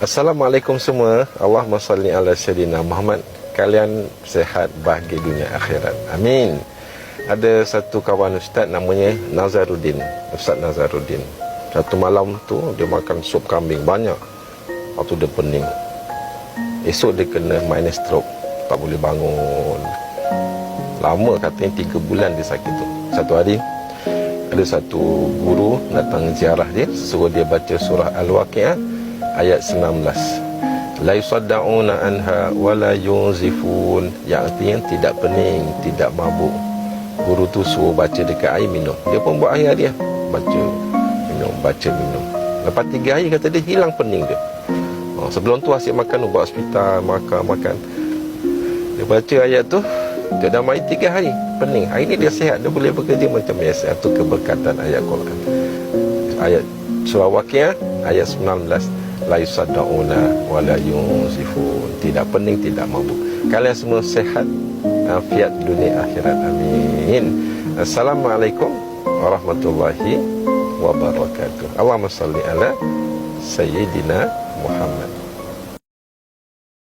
Assalamualaikum semua. Allahumma salli ala Sayyidina Muhammad. Kalian sihat, bahagia dunia akhirat. Amin. Ada satu kawan ustaz namanya Nazaruddin. Ustaz Nazaruddin. Satu malam tu dia makan sup kambing banyak. Lepas tu dia pening. Esok dia kena minus stroke. Tak boleh bangun. Lama katanya 3 bulan dia sakit tu. Satu hari ada satu guru datang ziarah dia, suruh dia baca surah Al-Waqi'ah ayat 19. La yusaddauna anha wa la yunzifun, yang artinya tidak pening, tidak mabuk. Guru tu suruh baca dekat air minum. Dia pun buat air dia, baca minum, baca minum. Lepas 3 hari kata dia hilang pening dia. Sebelum tu asyik makan, buat hospital, makan. Dia baca ayat tu, dia dah main 3 hari pening. Hari ni dia sihat, dia boleh bekerja macam biasa. Itu keberkatan ayat Quran. Ayat surah Waqi'ah ayat 19. La yusaddauna wa la yunzifun, tidak pening, tidak mabuk. Kalian semua sihat, afiat dunia akhirat. Amin. Assalamualaikum warahmatullahi wabarakatuh. Allahumma salli ala Sayyidina Muhammad.